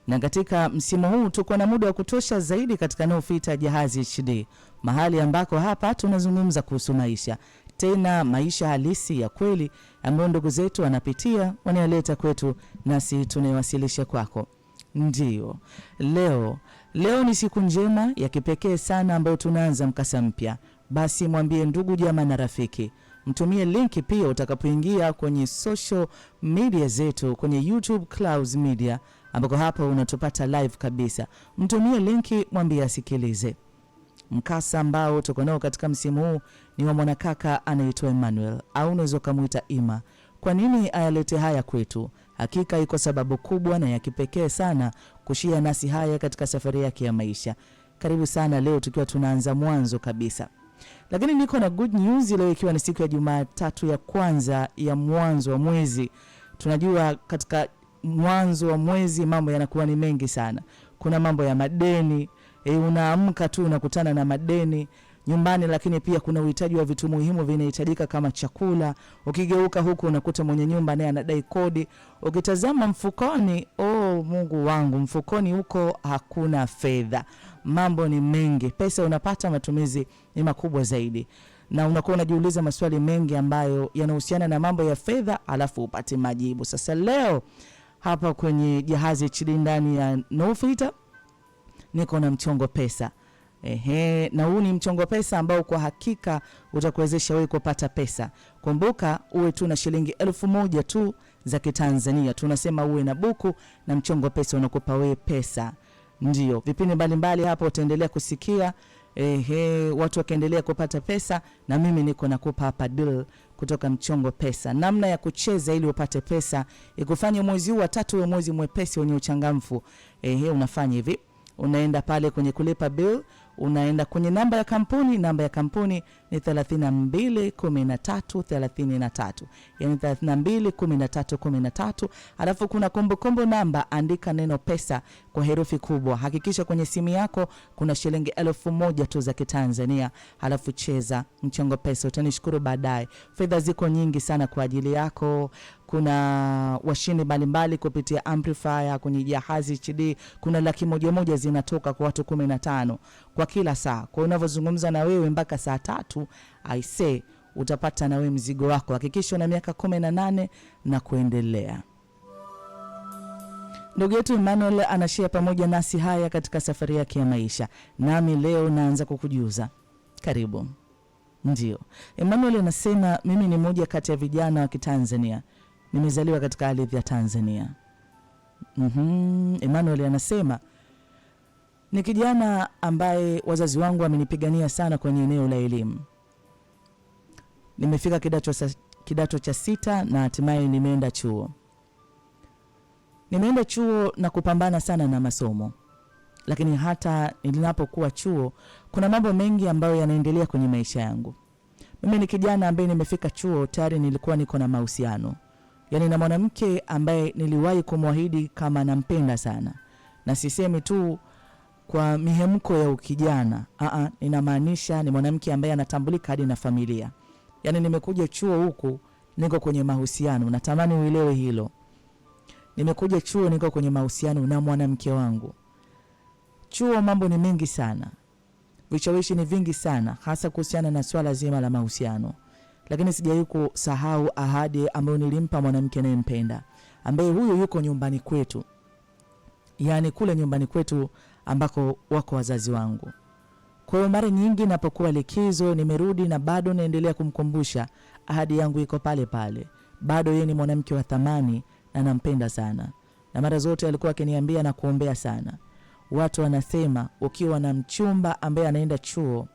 Na katika msimu huu tuko na muda wa kutosha zaidi katika No Filter Jahazi HD, mahali ambako hapa tunazungumza kuhusu maisha, tena maisha halisi ya kweli ambayo ndugu zetu wanapitia, wanayaleta kwetu nasi tunaiwasilisha kwako. Ndio. Leo ni siku njema ya kipekee sana ambayo tunaanza mkasa mpya. Basi mwambie ndugu, jamaa na rafiki. Mtumie linki pia utakapoingia kwenye social media zetu, kwenye YouTube Clouds Media ambako hapa unatupata live kabisa. Mtumie linki, mwambie asikilize. Mkasa ambao tuko nao katika msimu huu ni wa mwanakaka anaitwa Emmanuel, au unaweza kumuita Ima. Kwa nini ayalete haya kwetu? Hakika iko sababu kubwa na ya kipekee sana kushia nasi haya katika safari yake ya maisha. Karibu sana leo tukiwa tunaanza mwanzo kabisa. Lakini niko na good news leo, ikiwa ni siku ya Jumatatu ya kwanza ya mwanzo wa mwezi. Tunajua katika mwanzo wa mwezi mambo yanakuwa ni mengi sana. Kuna mambo ya madeni, unaamka tu unakutana na madeni nyumbani, lakini pia kuna uhitaji wa vitu muhimu vinahitajika kama chakula. Ukigeuka huku unakuta mwenye nyumba naye anadai kodi. Ukitazama mfukoni, Mungu wangu, mfukoni huko hakuna fedha. Mambo ni mengi, pesa unapata, matumizi ni makubwa zaidi. Na unakuwa unajiuliza maswali mengi ambayo yanahusiana na mambo ya fedha, alafu upate majibu. Sasa leo hapa kwenye Jahazi HD ndani ya No Filter niko na mchongo pesa. Na huu ni mchongo pesa ambao kwa hakika utakuwezesha wewe kupata pesa. Kumbuka uwe tu na shilingi 1000 tu za Kitanzania. Tunasema uwe na buku na mchongo pesa unakupa wewe pesa. Ndio, vipindi mbalimbali hapa utaendelea kusikia watu wakaendelea kupata pesa, na mimi niko nakupa hapa deal kutoka mchongo pesa. Namna ya kucheza ili upate pesa, ikufanye mwezi huu wa 3 wa mwezi mwepesi wenye uchangamfu. Unafanya hivi. Unaenda pale kwenye kulipa bill, unaenda kwenye namba ya kampuni. Namba ya kampuni ni 321333. Yani 321313. Alafu kuna kumbukumbu namba, andika neno pesa kwa herufi kubwa. Hakikisha kwenye simu yako kuna shilingi 1000 tu za Kitanzania. Alafu cheza mchongo pesa, utanishukuru baadaye. Fedha ziko nyingi sana kwa ajili yako. Kuna washindi mbalimbali kupitia amplifier kwenye Jahazi HD. Kuna 100,000 zinatoka kwa watu 15 kwa kila saa. Kwa unavyozungumza na wewe mpaka saa 3, I say utapata na wewe mzigo wako. Hakikisha una miaka 18 na kuendelea. Ndugu yetu Emmanuel anashare pamoja nasi haya katika safari yake ya maisha. Nami leo naanza kukujuza. Karibu. Ndio. Emmanuel anasema, mimi ni mmoja kati ya vijana wa Kitanzania. Nimezaliwa katika ardhi ya Tanzania. Emmanuel anasema, ni kijana ambaye wazazi wangu wamenipigania sana kwenye eneo la elimu. Nimefika kidato cha 6 na hatimaye nimeenda chuo. Nimeenda chuo na kupambana sana na masomo. Lakini hata ninapokuwa chuo, kuna mambo mengi ambayo yanaendelea kwenye maisha yangu. Mimi ni kijana ambaye nimefika chuo tayari nilikuwa niko na mahusiano. Yani na mwanamke ambaye niliwahi kumwahidi kama nampenda sana. Na sisemi tu kwa mihemko ya ukijana. Ninamaanisha ni mwanamke ambaye anatambulika hadi na familia. Yani nimekuja chuo huku niko kwenye mahusiano, natamani uelewe hilo. Nimekuja chuo niko kwenye mahusiano na mwanamke wangu. Chuo mambo ni mengi sana. Vishawishi ni vingi sana, hasa kuhusiana na swala zima la mahusiano. Lakini sijawahi kusahau ahadi ambayo nilimpa mwanamke ninayempenda, ambaye huyo yuko nyumbani kwetu. Yani kule nyumbani kwetu ambako wako wazazi wangu. Kwa hiyo mara nyingi napokuwa likizo nimerudi na bado naendelea kumkumbusha ahadi yangu iko pale pale. Bado yeye ni mwanamke wa thamani na nampenda sana. Na mara zote alikuwa akiniambia na kuombea sana. Watu wanasema ukiwa na mchumba ambaye anaenda chuo,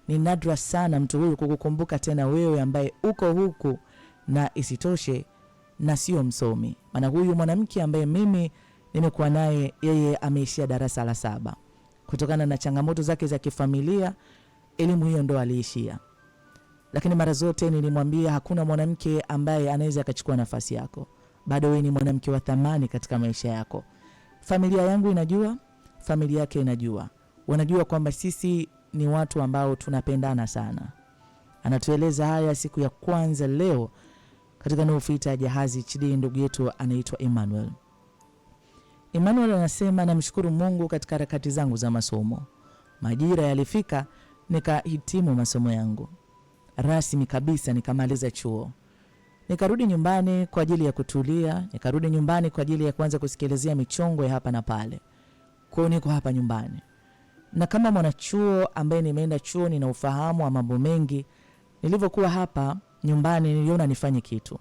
ni nadra sana mtu huyu kukukumbuka tena wewe ambaye uko huku na isitoshe na sio msomi. Maana huyu mwanamke ambaye mimi nimekuwa naye, yeye ameishia darasa la 7. Kutokana na changamoto zake za kifamilia, elimu hiyo ndo aliishia. Lakini mara zote nilimwambia hakuna mwanamke ambaye anaweza akachukua nafasi yako. Bado wewe ni mwanamke wa thamani katika maisha yako. Familia yangu inajua, familia yake inajua. Wanajua kwamba sisi ni watu ambao tunapendana sana. Anatueleza haya siku ya kwanza leo katika No Filter Jahazi HD, ndugu yetu anaitwa Emmanuel. Emmanuel anasema namshukuru Mungu katika harakati zangu za masomo. Majira yalifika nikahitimu masomo yangu rasmi kabisa, nikamaliza chuo. Nikarudi nyumbani kwa ajili ya kutulia, nikarudi nyumbani kwa ajili ya kuanza kusikilizia michongo ya hapa na pale. Kwa niko hapa nyumbani. Na kama mwanachuo ambaye nimeenda chuo, nina ufahamu wa mambo mengi, nilivyokuwa hapa nyumbani niliona nifanye kitu.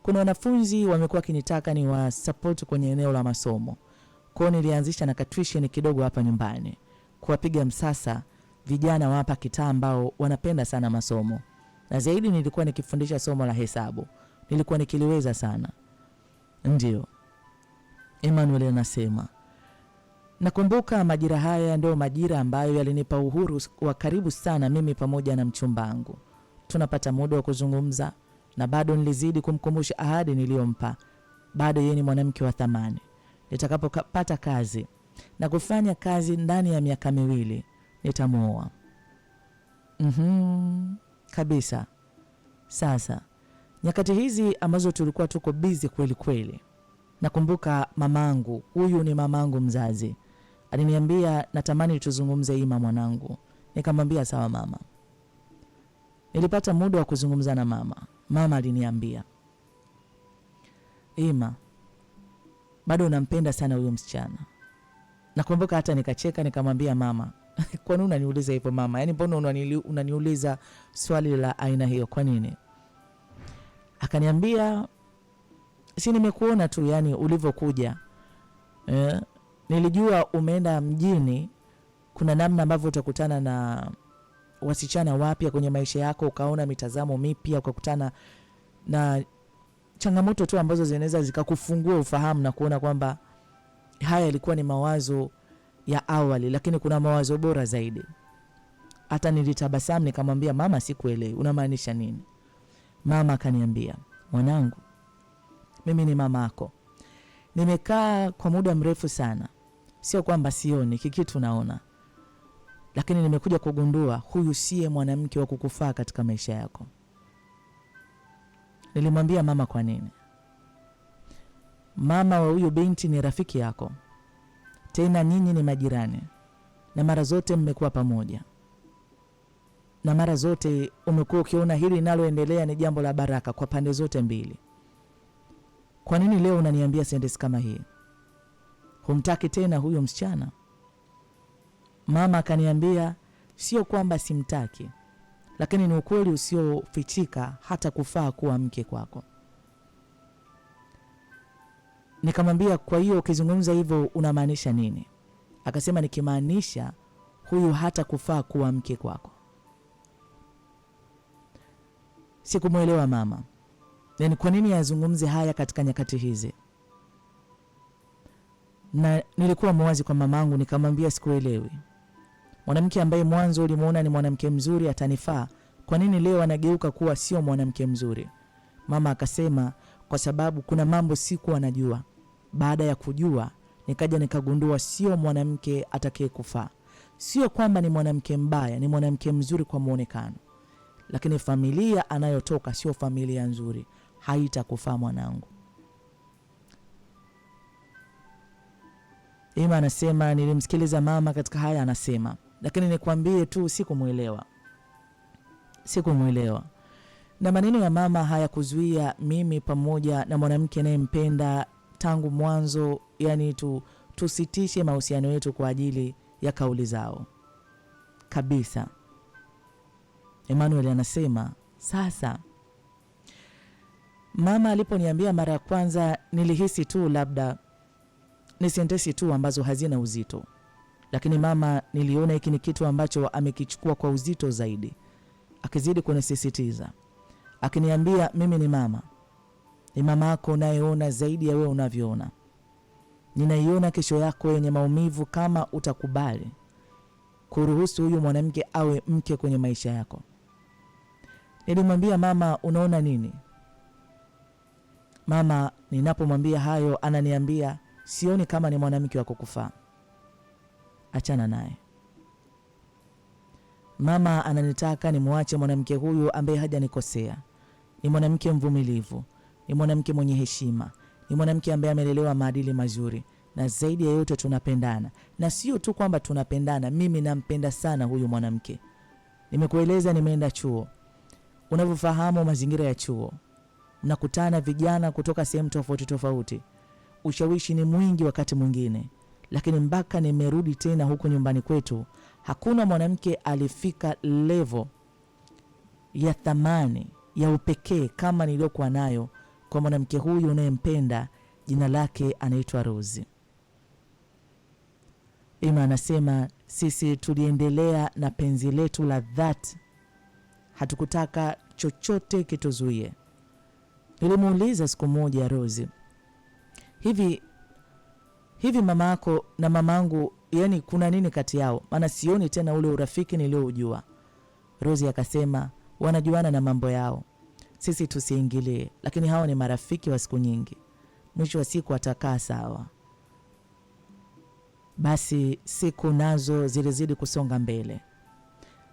Kuna wanafunzi wamekuwa kinitaka ni wa support kwenye eneo la masomo. Kwa nilianzisha na tuition kidogo hapa nyumbani, kuwapiga msasa vijana wa hapa kitaa ambao wanapenda sana masomo. Na zaidi nilikuwa nikifundisha somo la hesabu. Nilikuwa nikiliweza sana. Ndio Emmanuel anasema, nakumbuka majira haya ndio majira ambayo yalinipa uhuru wa karibu sana mimi pamoja na mchumba wangu. Tunapata muda wa kuzungumza na bado nilizidi kumkumbusha ahadi niliyompa. Bado yeye ni mwanamke wa thamani. Nitakapopata kazi na kufanya kazi ndani ya miaka 2 nitamuoa. Kabisa. Sasa nyakati hizi ambazo tulikuwa tuko busy kweli kweli, nakumbuka mamangu, huyu ni mamangu mzazi, aliniambia natamani tuzungumze Ima mwanangu. Nikamwambia sawa mama. Nilipata muda wa kuzungumza na mama. Mama aliniambia, Ima, bado unampenda sana huyo msichana. Nakumbuka hata nikacheka nikamwambia mama, kwa nini unaniuliza hivyo mama? Yaani mbona unaniuliza swali la aina hiyo, kwa nini? Akaniambia, si nimekuona tu yani ulivyokuja. Nilijua umeenda mjini, kuna namna ambavyo utakutana na wasichana wapya kwenye maisha yako, ukaona mitazamo mipya, ukakutana na changamoto tu ambazo zinaweza zikakufungua ufahamu na kuona kwamba haya ilikuwa ni mawazo ya awali, lakini kuna mawazo bora zaidi. Hata nilitabasamu nikamwambia mama, sikuelewi unamaanisha nini? Mama akaniambia, mwanangu, mimi ni mamako. Nimekaa kwa muda mrefu sana. Sio kwamba sioni kikitu naona, lakini nimekuja kugundua huyu siye mwanamke wa kukufaa katika maisha yako. Nilimwambia mama, kwa nini? Mama wa huyu binti ni rafiki yako. Tena nyinyi ni majirani. Na mara zote mmekuwa pamoja. Na mara zote umekuwa ukiona hili linaloendelea ni jambo la baraka kwa pande zote mbili. Kwa nini leo unaniambia sentensi kama hii? Humtaki tena huyo msichana? Mama akaniambia, sio kwamba simtaki, lakini ni ukweli usiofichika hata kufaa kuwa mke kwako. Nikamwambia, kwa hiyo ukizungumza hivyo unamaanisha nini? Akasema, nikimaanisha huyu hata kufaa kuwa mke kwako. Sikumuelewa mama. Yaani kwa nini azungumze haya katika nyakati hizi? Na nilikuwa mwazi kwa mamangu, nikamwambia sikuelewi. Mwanamke ambaye mwanzo ulimuona ni mwanamke mzuri atanifaa, kwa nini leo anageuka kuwa sio mwanamke mzuri? Mama akasema, kwa sababu kuna mambo sikuwa najua. Baada ya kujua, nikaja nikagundua sio mwanamke atakaye kufaa. Sio kwamba ni mwanamke mbaya, ni mwanamke mzuri kwa muonekano. Lakini familia anayotoka sio familia nzuri, haitakufaa mwanangu. Ima anasema, nilimsikiliza mama katika haya anasema, lakini nikwambie tu sikumuelewa. Sikumuelewa. Na maneno ya mama hayakuzuia mimi pamoja na mwanamke anayempenda tangu mwanzo, yani tusitishe mahusiano yetu kwa ajili ya kauli zao. Kabisa. Emmanuel anasema, sasa mama aliponiambia mara ya kwanza nilihisi tu labda ni sentensi tu ambazo hazina uzito. Lakini mama niliona hiki ni kitu ambacho amekichukua kwa uzito zaidi. Akizidi kunisisitiza. Akiniambia, mimi ni mama. Ni mama yako unayeona zaidi ya wewe unavyoona. Ninaiona kesho yako yenye maumivu kama utakubali kuruhusu huyu mwanamke awe mke kwenye maisha yako. Nilimwambia mama, unaona nini? Mama ninapomwambia hayo ananiambia, sioni kama ni mwanamke wa kukufaa. Achana naye. Mama ananitaka nimwache mwanamke huyu ambaye hajanikosea. Ni mwanamke mvumilivu, ni mwanamke mwenye heshima, ni mwanamke ambaye amelelewa maadili mazuri, na zaidi ya yote tunapendana. Na sio tu kwamba tunapendana, mimi nampenda sana huyu mwanamke. Nimekueleza nimeenda chuo. Unavyofahamu mazingira ya chuo, mnakutana vijana kutoka sehemu tofauti tofauti. Ushawishi ni mwingi wakati mwingine, lakini mpaka nimerudi tena huku nyumbani kwetu, hakuna mwanamke alifika level ya thamani ya upekee kama niliyokuwa nayo kwa mwanamke huyu unayempenda. Jina lake anaitwa Rose. Ima anasema sisi tuliendelea na penzi letu la dhati, hatukutaka chochote kituzuie. Nilimuuliza siku moja Rose, hivi mama yako na mamangu, yani kuna nini kati yao? Maana sioni tena ule urafiki nilioujua. Rose akasema wanajuana na mambo yao, sisi tusiingilie, lakini hao ni marafiki wa siku nyingi, mwisho wa siku atakaa sawa. Basi siku nazo zilizidi kusonga mbele.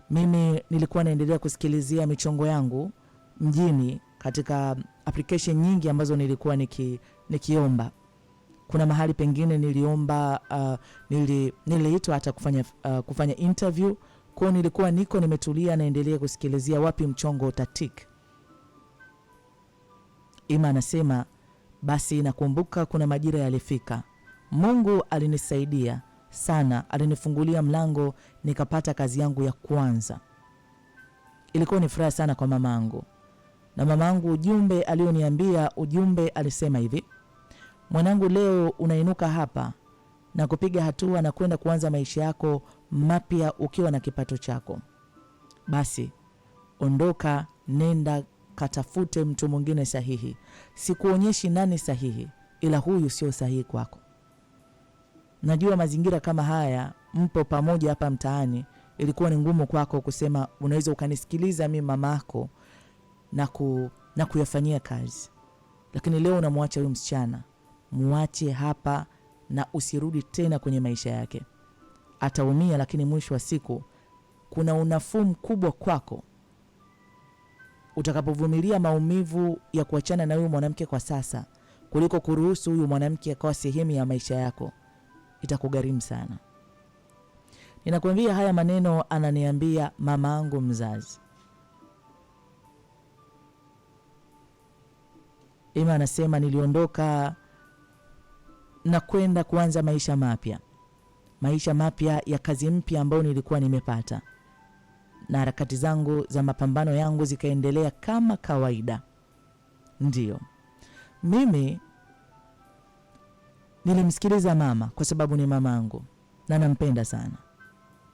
Mimi nilikuwa naendelea kusikilizia michongo yangu mjini katika application nyingi ambazo nilikuwa nikiomba. Kuna mahali pengine niliomba niliitwa hata kufanya interview. Kwa nilikuwa nimetulia naendelea kusikilizia wapi mchongo utatik. Ima anasema basi nakumbuka kuna majira yalifika. Mungu alinisaidia sana, alinifungulia mlango nikapata kazi yangu ya kwanza. Ilikuwa ni furaha sana kwa mamangu. Na mamangu ujumbe alioniambia, alisema hivi: mwanangu, leo unainuka hapa na kupiga hatua na kwenda kuanza maisha yako mapya ukiwa na kipato chako. Basi ondoka, nenda katafute mtu mwingine sahihi. Sikuonyeshi nani sahihi, ila huyu sio sahihi kwako. Najua mazingira kama haya, mpo pamoja hapa mtaani, ilikuwa ni ngumu kwako kusema unaweza ukanisikiliza mimi mamako na kuyafanyia kazi. Lakini leo unamwacha huyu msichana, muache hapa na usirudi tena kwenye maisha yake. Ataumia, lakini mwisho wa siku kuna unafuu mkubwa kwako utakapovumilia maumivu ya kuachana na huyu mwanamke kwa sasa, kuliko kuruhusu huyu mwanamke akawa sehemu ya maisha yako. Itakugharimu sana. Ninakwambia haya maneno ananiambia mama yangu mzazi. Ima anasema niliondoka na kwenda kuanza maisha mapya ya kazi mpya ambayo nilikuwa nimepata, na harakati zangu za mapambano yangu zikaendelea kama kawaida. Ndiyo, mimi nilimsikiliza mama kwa sababu ni mamangu na nampenda sana.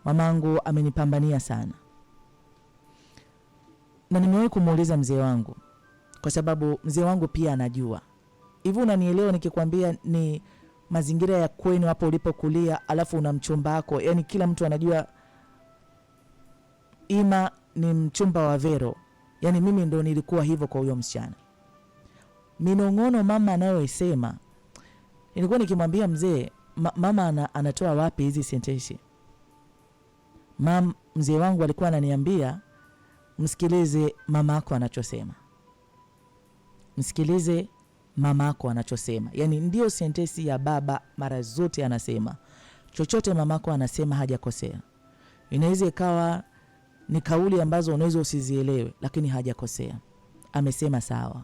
Mamangu amenipambania sana, na nimewahi kumuuliza mzee wangu, kwa sababu mzee wangu pia anajua. Hivi unanielewa nikikwambia ni mazingira ya kwenu hapo ulipokulia, alafu una mchumba wako, yani kila mtu anajua Ima ni mchumba wa Vero. Yani mimi ndo nilikuwa hivyo kwa huyo msichana. Minong'ono mama anayosema, nilikuwa nikimwambia mzee, mama anatoa wapi hizi sentensi? Mzee wangu alikuwa ananiambia msikilize mamako anachosema. Msikilize mamako anachosema. Yani ndio sentensi ya baba mara zote anasema. Chochote mamako anasema hajakosea. Inaweza ikawa ni kauli ambazo unaweza usizielewe, lakini hajakosea. Amesema sawa.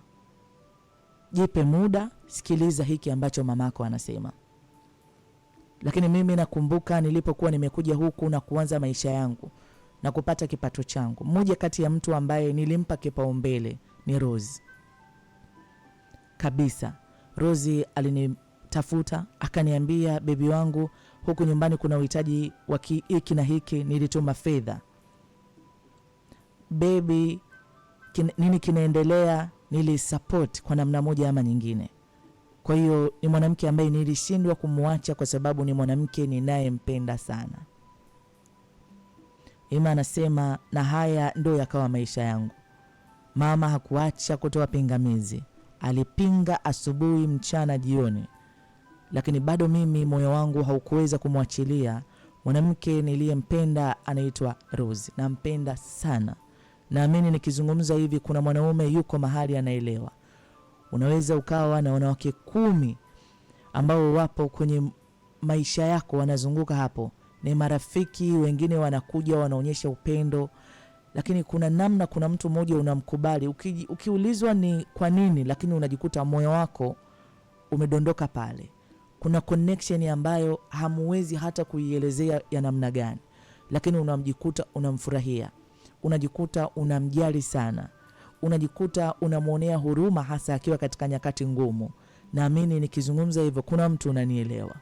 Jipe muda, sikiliza hiki ambacho mamako anasema. Lakini mimi nakumbuka nilipokuwa nimekuja huku na kuanza maisha yangu na kupata kipato changu, mmoja kati ya mtu ambaye nilimpa kipaumbele ni Rose. Kabisa. Rose alinitafuta akaniambia, bebi wangu, huku nyumbani kuna uhitaji wa hiki na hiki, nilituma fedha. Baby, nini kinaendelea? Nilisupport kwa namna moja ama nyingine. Kwa hiyo ni mwanamke ambaye nilishindwa kumwacha kwa sababu ni mwanamke ninayempenda sana. Ima anasema na haya ndio yakawa maisha yangu. Mama hakuacha kutoa pingamizi. Alipinga asubuhi, mchana, jioni. Lakini bado mimi moyo wangu haukuweza kumwachilia mwanamke niliyempenda. Anaitwa Rose. Nampenda sana. Naamini nikizungumza hivi kuna mwanaume yuko mahali anaelewa. Unaweza ukawa na wanawake 10 ambao wapo kwenye maisha yako, wanazunguka hapo, ni marafiki, wengine wanakuja wanaonyesha upendo, lakini kuna namna, kuna mtu mmoja unamkubali, ukiulizwa ni kwa nini, lakini unajikuta moyo wako umedondoka pale. Kuna connection ambayo hamuwezi hata kuielezea ya namna gani, lakini unamjikuta unamfurahia, unajikuta unamjali sana, unajikuta unamuonea huruma, hasa akiwa katika nyakati ngumu. Naamini nikizungumza hivyo kuna mtu unanielewa.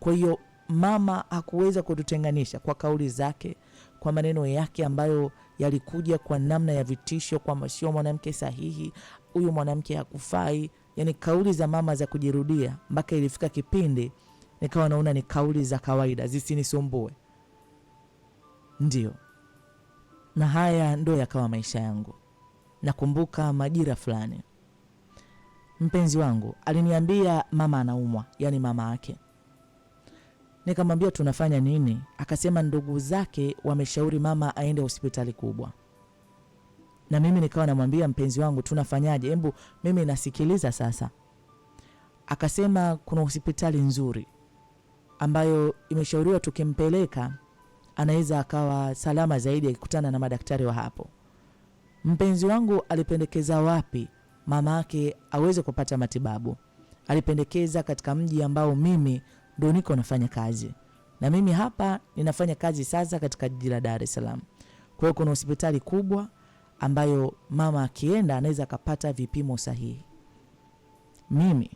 Kwa hiyo mama hakuweza kututenganisha kwa kauli zake, kwa maneno yake ambayo yalikuja kwa namna ya vitisho, kwamba sio mwanamke sahihi, huyu mwanamke hakufai. Yani kauli za mama za kujirudia, mpaka ilifika kipindi nikawa naona ni kauli za kawaida, zisinisumbue. Ndio. Na haya ndo yakawa maisha yangu. Nakumbuka majira fulani, mpenzi wangu aliniambia mama anaumwa, yani mama yake. Nikamwambia tunafanya nini? Akasema ndugu zake wameshauri mama aende hospitali kubwa. Na mimi nikawa namwambia mpenzi wangu tunafanyaje? Hebu mimi nasikiliza sasa. Akasema kuna hospitali nzuri ambayo imeshauriwa tukimpeleka anaweza akawa salama zaidi akikutana na madaktari wa hapo. Mpenzi wangu alipendekeza wapi mama yake aweze kupata matibabu? Alipendekeza katika mji ambao mimi ndo niko nafanya kazi. Na mimi hapa ninafanya kazi sasa katika jiji la Dar es Salaam. Kwa hiyo kuna hospitali kubwa ambayo mama akienda anaweza akapata vipimo sahihi. Mimi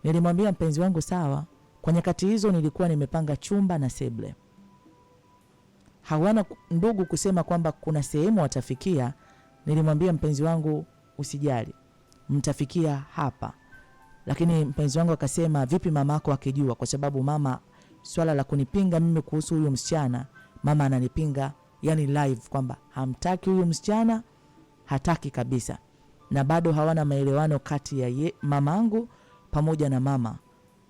nilimwambia mpenzi wangu sawa. Kwa nyakati hizo nilikuwa nimepanga chumba na seble. Hawana ndugu kusema kwamba kuna sehemu watafikia. Nilimwambia mpenzi wangu usijali, mtafikia hapa. Lakini mpenzi wangu akasema vipi mama yako akijua? Kwa sababu mama, swala la kunipinga mimi kuhusu huyo msichana, mama ananipinga yani live kwamba hamtaki huyo msichana, hataki kabisa. Na bado hawana maelewano kati ya mamangu pamoja na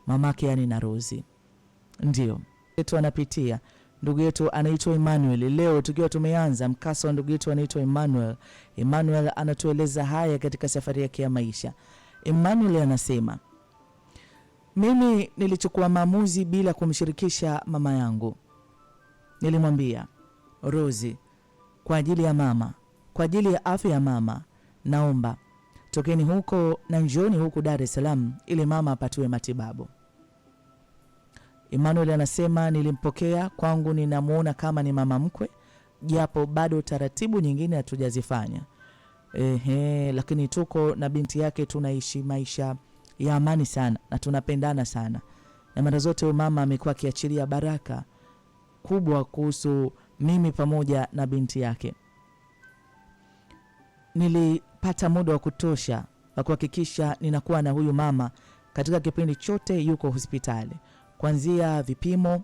mamake yani na Rozi. Ndio yetu anapitia. Ndugu yetu anaitwa Emmanuel. Leo tukiwa tumeanza mkasa wa ndugu yetu anaitwa Emmanuel. Emmanuel anatueleza haya katika safari yake ya maisha. Emmanuel anasema, mimi nilichukua maamuzi bila kumshirikisha mama yangu. Nilimwambia Rozi, kwa ajili ya mama, kwa ajili ya afya ya mama, naomba tokeni huko na njoni huku Dar es Salaam ili mama apatiwe matibabu. Emmanuel anasema nilimpokea kwangu, ninamuona kama ni mama mkwe, japo bado taratibu nyingine hatujazifanya. Lakini tuko na binti yake, tunaishi maisha ya amani sana na tunapendana sana. Na mara zote mama amekuwa akiachilia baraka kubwa kuhusu mimi pamoja na binti yake. Nilipata muda wa kutosha wa kuhakikisha ninakuwa na huyu mama katika kipindi chote yuko hospitali, kuanzia vipimo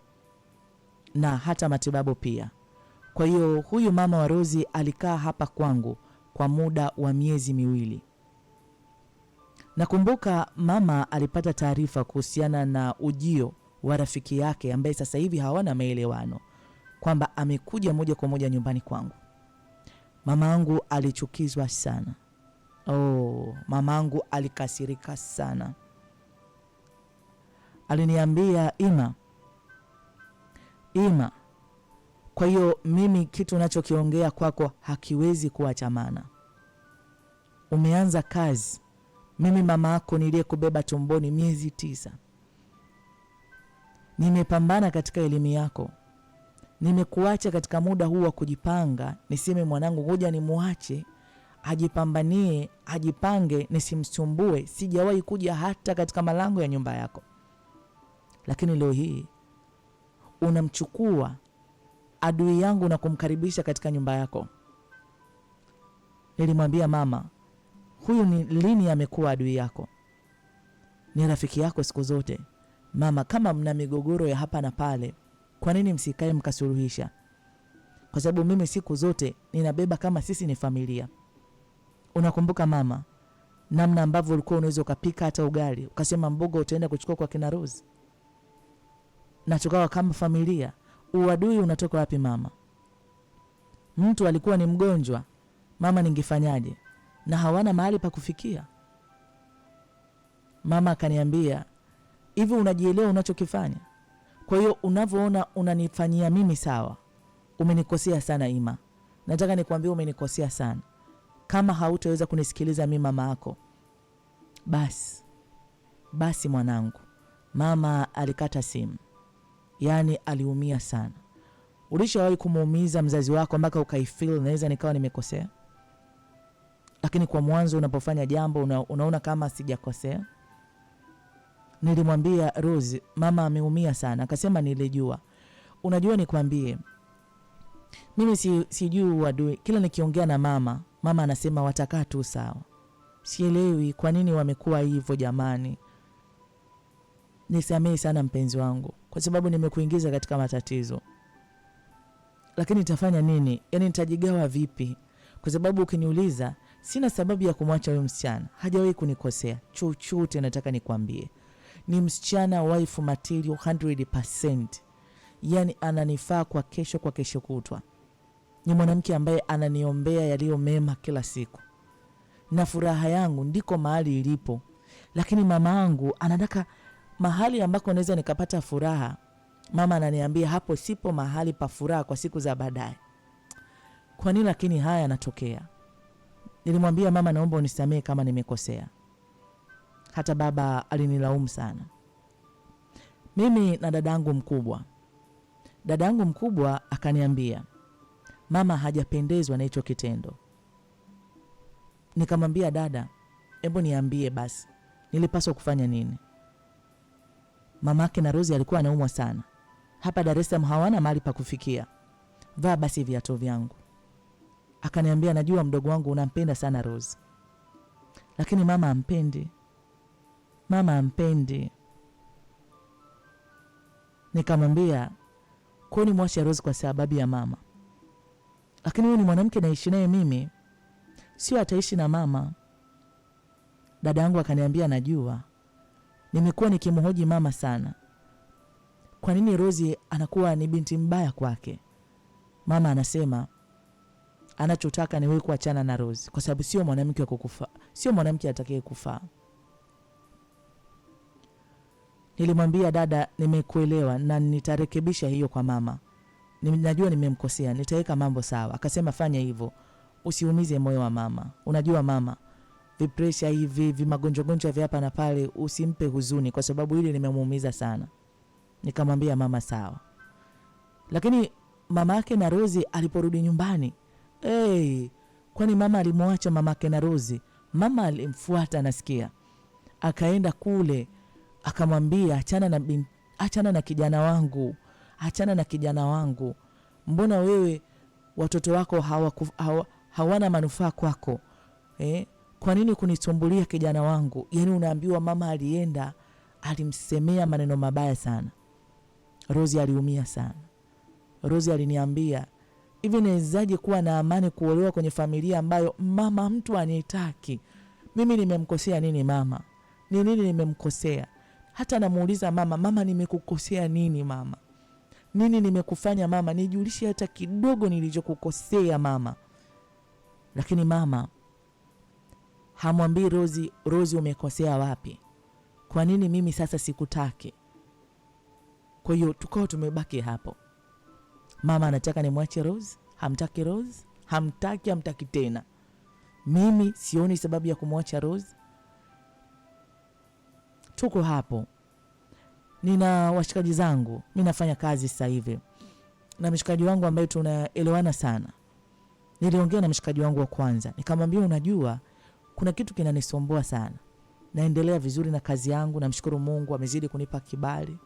na hata matibabu pia. Kwa hiyo huyu mama wa Rozi alikaa hapa kwangu kwa muda wa miezi 2. Nakumbuka mama alipata taarifa kuhusiana na ujio wa rafiki yake ambaye sasa hivi hawana maelewano, kwamba amekuja moja kwa moja nyumbani kwangu. Mama yangu alichukizwa sana. Mama yangu alikasirika sana. Aliniambia Ima, kwa hiyo mimi kitu nachokiongea kwako hakiwezi kuacha maana. Umeanza kazi, mimi mama yako niliyekubeba tumboni miezi 9. Nimepambana katika elimu yako. Nimekuacha katika muda huu wa kujipanga, niseme mwanangu ngoja nimuache ajipambanie, ajipange, nisimsumbue. Sijawahi kuja hata katika malango ya nyumba yako. Lakini leo hii unamchukua adui yangu na kumkaribisha katika nyumba yako. Nilimwambia mama, huyu ni lini amekuwa adui yako? Ni rafiki yako siku zote. Mama, kama mna migogoro ya hapa na pale, kwa nini msikae mkasuluhisha? Kwa sababu mimi siku zote ninabeba kama sisi ni familia. Unakumbuka mama, namna ambavyo ulikuwa unaweza ukapika hata ugali, ukasema mboga utaenda kuchukua kwa kina Rose, na tukawa kama familia. Uadui unatoka wapi mama? Mtu alikuwa ni mgonjwa, mama ningefanyaje? Na hawana mahali pa kufikia. Mama akaniambia Hivi unajielewa unachokifanya? Kwa hiyo unavyoona unanifanyia mimi sawa, umenikosea sana Ima. Nataka nikwambie umenikosea sana. Kama hautaweza kunisikiliza mimi mama yako, basi mwanangu. Mama alikata simu. Yaani aliumia sana. Ulishawahi kumuumiza mzazi wako mpaka ukaifeel naweza nikawa nimekosea? Lakini kwa mwanzo unapofanya jambo unaona kama sijakosea. Nilimwambia Rose, mama ameumia sana. Akasema nilijua. Unajua nikwambie, mimi sijui uadui. Kila nikiongea na mama anasema watakaa tu sawa. Sielewi kwa nini wamekuwa hivyo jamani. Nisamehe sana mpenzi wangu kwa sababu nimekuingiza katika matatizo. Lakini nitafanya nini? Yaani nitajigawa vipi? Kwa sababu ukiniuliza sina sababu ya kumwacha huyo msichana. Hajawahi kunikosea chochote. Nataka nikwambie, ni msichana wife material 100%. Yaani ananifaa kwa kesho kutwa. Ni mwanamke ambaye ananiombea yaliyo mema kila siku. Na furaha yangu ndiko mahali ilipo. Lakini mama yangu anataka mahali ambako naweza nikapata furaha. Mama ananiambia hapo sipo mahali pa furaha kwa siku za baadaye. Kwa nini lakini haya yanatokea? Nilimwambia mama, naomba unisamehe kama nimekosea. Hata baba alinilaumu sana. Mimi na dadangu mkubwa akaniambia mama hajapendezwa na hicho kitendo. Nikamwambia dada, hebu niambie basi nilipaswa kufanya nini? Mamake na Rose alikuwa anaumwa sana. Hapa Dar es Salaam hawana mahali pa kufikia. Vaa basi viatu vyangu. Akaniambia najua mdogo wangu unampenda sana Rose. Lakini mama ampendi. Nikamwambia kwani mwache Rose kwa sababu ya mama? Lakini huyu ni mwanamke naishi naye mimi. Sio ataishi na mama. Dada yangu akaniambia najua. Nimekuwa nikimhoji mama sana. Kwa nini Rose anakuwa ni binti mbaya kwake? Mama anasema anachotaka ni wewe kuachana na Rose kwa sababu sio mwanamke wa kukufa. Sio mwanamke atakaye kufaa. Nilimwambia dada, nimekuelewa na nitarekebisha hiyo kwa mama. Najua nimemkosea, nitaweka mambo sawa. Akasema fanya hivyo. Usiumize moyo wa mama. Unajua mama, vipresha hivi, vimagonjwa vya hapa na pale, usimpe huzuni kwa sababu hili nimemuumiza sana. Nikamwambia mama sawa. Lakini mama yake na Rose aliporudi nyumbani, kwani mama alimwacha mama yake na Rose? Mama alimfuata nasikia. Akaenda kule, akamwambia achana na kijana wangu. Mbona wewe watoto wako hawana manufaa kwako? Kwa nini kunisumbulia kijana wangu? Yaani unaambiwa mama alienda alimsemea maneno mabaya sana. Rose aliumia sana. Rose aliniambia, hivi nawezaje kuwa na amani kuolewa kwenye familia ambayo mama mtu anitaki? Mimi nimemkosea nini mama? Ni nini nimemkosea? Hata namuuliza mama nimekukosea nini mama? Nini nimekufanya mama? Nijulishe hata kidogo nilichokukosea mama. Lakini mama hamwambii Rose umekosea wapi? Kwa nini mimi sasa sikutaki? Kwa hiyo tukao tumebaki hapo. Mama anataka nimwache Rose, hamtaki Rose, hamtaki tena. Mimi sioni sababu ya kumwacha Rose. Tuko hapo. Nina washikaji zangu, mimi nafanya kazi sasa hivi na mshikaji wangu ambaye tunaelewana sana. Niliongea na mshikaji wangu wa kwanza, nikamwambia unajua kuna kitu kinanisumbua sana. Naendelea vizuri na kazi yangu, namshukuru Mungu amezidi kunipa kibali.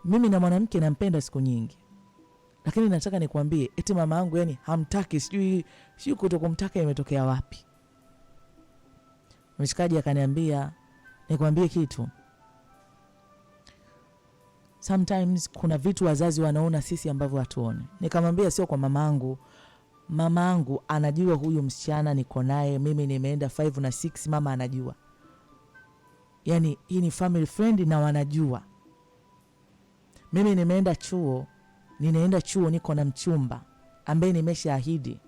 Mimi na mwanamke nampenda siku nyingi. Lakini nataka nikwambie eti mama yangu yani hamtaki, sijui kutokumtaka imetokea wapi. Mshikaji akaniambia nikwambie kitu. Sometimes kuna vitu wazazi wanaona sisi ambavyo hatuoni. Nikamwambia sio kwa mamangu. Mamangu anajua huyu msichana niko naye, mimi nimeenda 5 na 6, mama anajua. Yaani hii ni family friend na wanajua. Mimi ninaenda chuo niko na mchumba ambaye nimeshaahidi.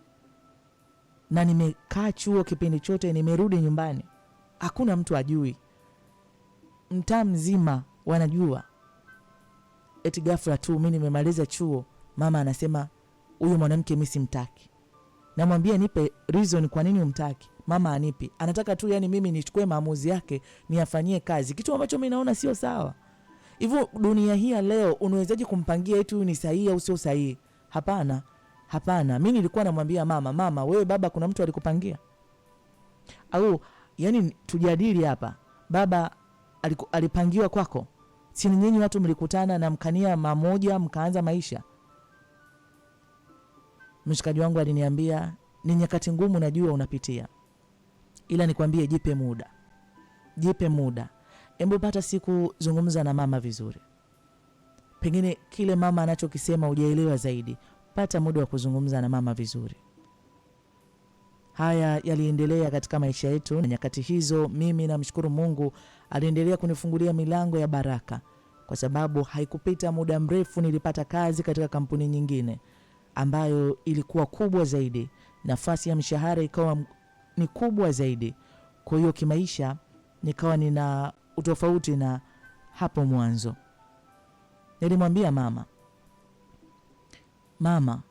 Na nimekaa chuo kipindi chote, nimerudi nyumbani. Hakuna mtu ajui. mtaa mzima wanajua. Eti ghafla tu mimi nimemaliza chuo, mama anasema huyu mwanamke mimi simtaki. Namwambia nipe reason kwa nini umtaki. Mama anipi. Anataka tu yani mimi nichukue maamuzi yake niafanyie kazi. Kitu ambacho mimi naona sio sawa. Hivyo dunia hii leo unawezaje kumpangia eti huyu ni sahihi au sio sahihi? Hapana. Hapana. Mimi nilikuwa namwambia mama, wewe baba kuna mtu alikupangia? Au yani tujadili hapa. Baba alipangiwa kwako? Si nyinyi watu mlikutana na mkania mamoja mkaanza maisha? Mshikaji wangu aliniambia ni nyakati ngumu najua unapitia, ila nikwambie jipe muda. Jipe muda. Hebu pata siku zungumza na mama vizuri. Pengine kile mama anachokisema hujaelewa zaidi. Pata muda wa kuzungumza na mama vizuri. Haya yaliendelea katika maisha yetu, na nyakati hizo mimi namshukuru Mungu aliendelea kunifungulia milango ya baraka, kwa sababu haikupita muda mrefu nilipata kazi katika kampuni nyingine ambayo ilikuwa kubwa zaidi. Nafasi ya mshahara ikawa ni kubwa zaidi. Kwa hiyo kimaisha nikawa nina utofauti na hapo mwanzo. Nilimwambia mama,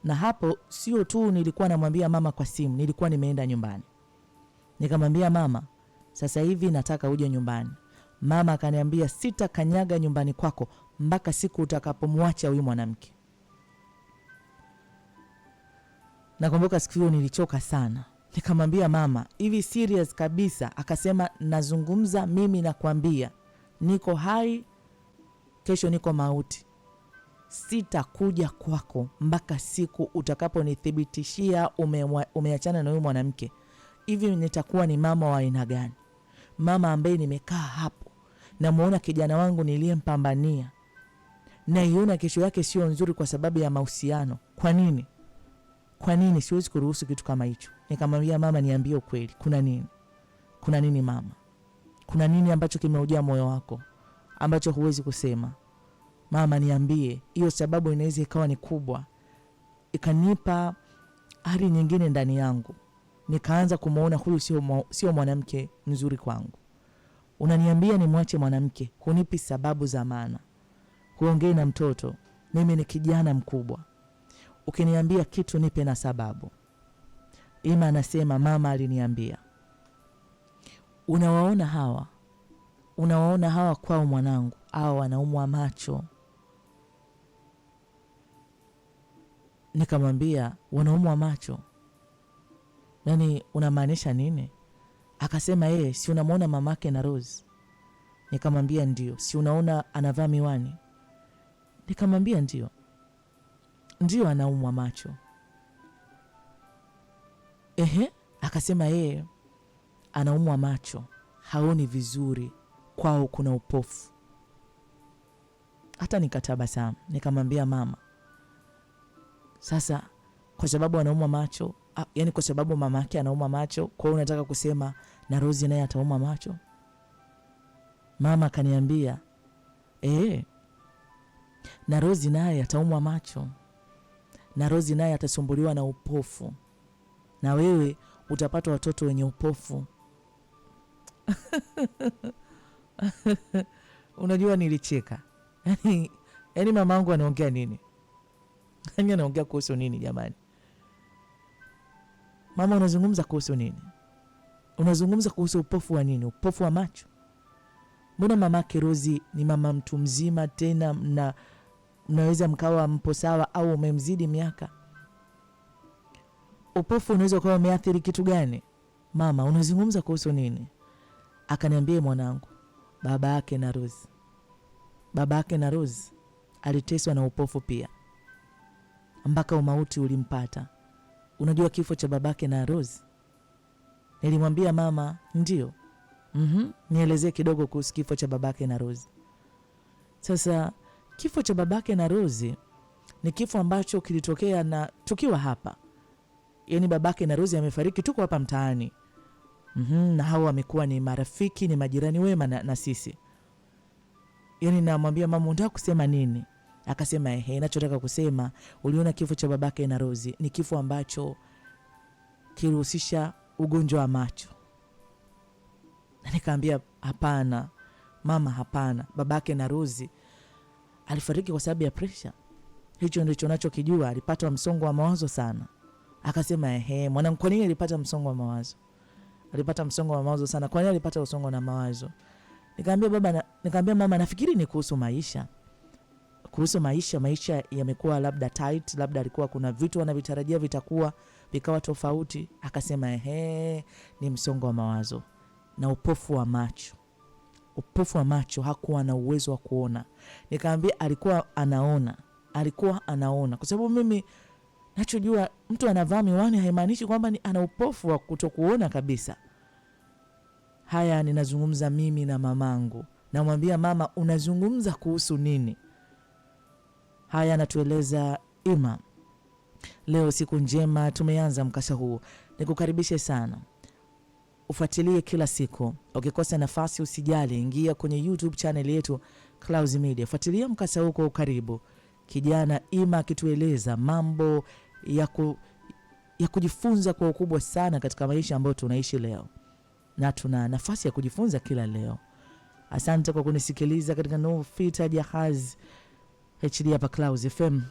na hapo sio tu nilikuwa namwambia mama kwa simu, nilikuwa nimeenda nyumbani. Nikamwambia mama, sasa hivi nataka uje nyumbani. Mama akaniambia sitakanyaga nyumbani kwako mpaka siku utakapomwacha huyu mwanamke. Nakumbuka siku hiyo nilichoka sana. Nikamwambia mama, hivi serious kabisa? Akasema nazungumza mimi, nakwambia niko hai, kesho niko mauti. Sitakuja kwako mpaka siku utakaponithibitishia umeachana na huyu mwanamke. Hivi nitakuwa ni mama wa aina gani? Mama ambaye nimekaa hapo na muona kijana wangu niliyempambania na iona kesho yake sio nzuri kwa sababu ya mahusiano. Kwa nini? Kwa nini siwezi kuruhusu kitu kama hicho? Nikamwambia mama, niambie ukweli, kuna nini? Kuna nini mama? Kuna nini ambacho kimeujia moyo wako ambacho huwezi kusema? Mama niambie. Hiyo sababu inaweza ikawa ni kubwa, ikanipa hali nyingine ndani yangu. Nikaanza kumuona huyu sio mwanamke mzuri kwangu. Unaniambia nimwache mwanamke, hunipi sababu za maana. Huongei na mtoto, mimi ni kijana mkubwa. Ukiniambia kitu nipe na sababu. Ima anasema mama aliniambia, unawaona hawa kwao mwanangu, hao wanaumwa macho. Nikamwambia wanaumwa macho, yani unamaanisha nini? Akasema si unamwona mamake na Rose? Nikamwambia ndio. Si unaona anavaa miwani? Nikamwambia ndio anaumwa macho. Akasema anaumwa macho, haoni vizuri, kwao kuna upofu. Hata nikatabasamu. Nikamwambia mama, sasa kwa sababu anaumwa macho, yani kwa sababu mamake anaumwa macho, kwa hiyo unataka kusema na Rose naye ataumwa macho? Mama akaniambia na Rose naye ataumwa macho, na Rose naye atasumbuliwa na upofu, na wewe utapata watoto wenye upofu. Unajua nilicheka. Yani mamangu anaongea nini? Yani anaongea kuhusu nini jamani? Mama, unazungumza kuhusu nini? Unazungumza kuhusu upofu wa nini? Upofu wa macho? Mbona mamake Rose ni mama mtu mzima, tena mnaweza mkawa mpo sawa au umemzidi miaka. Upofu unaweza kuwa umeathiri kitu gani? Mama, unazungumza kuhusu nini? Akaniambia mwanangu, baba yake na Rose aliteswa na upofu pia mpaka umauti ulimpata. Unajua kifo cha babake na Rose? Nilimwambia mama, ndio. Nielezee kidogo kuhusu kifo cha babake na Rose. Sasa kifo cha babake na Rose ni kifo ambacho kilitokea na tukiwa hapa. Yani babake na Rose amefariki, tuko hapa mtaani. Na hao wamekuwa ni marafiki, ni majirani wema na sisi. Yani namwambia mama, unataka kusema nini? Akasema ninachotaka kusema, uliona kifo cha babake na Rose ni kifo ambacho kilihusisha ugonjwa wa macho. Na nikamwambia hapana, Mama hapana, babake na Rozi alifariki kwa sababu ya pressure. Hicho ndicho nachokijua, alipata msongo wa mawazo sana. Akasema mwanangu, kwa nini alipata msongo wa mawazo? Alipata msongo wa mawazo sana. Kwa nini alipata msongo na mawazo? Nikamwambia mama, nafikiri ni kuhusu maisha. Kuhusu maisha yamekuwa labda tight, labda alikuwa kuna vitu anavitarajia vitakuwa vikawa tofauti. Akasema ni msongo wa mawazo na upofu wa macho. Upofu wa macho, hakuwa na uwezo wa kuona. Nikamwambia alikuwa anaona. Kwa sababu mimi nachojua, mtu anavaa miwani haimaanishi kwamba ana upofu wa kutokuona kabisa. Haya ninazungumza mimi na mamangu. Namwambia mama, unazungumza kuhusu nini? Haya anatueleza Ima. Leo siku njema, tumeanza mkasa huu. Nikukaribishe sana. Ufuatilie kila siku. Ukikosa nafasi usijali, ingia kwenye YouTube channel yetu Clouds Media. Fuatilia mkasa huu kwa ukaribu. Kijana Ima akitueleza mambo ya kujifunza kwa ukubwa sana katika maisha ambayo tunaishi leo. Na tuna nafasi ya kujifunza kila leo. Asante kwa kunisikiliza katika No Filter Jahazi HD hapa Clouds FM.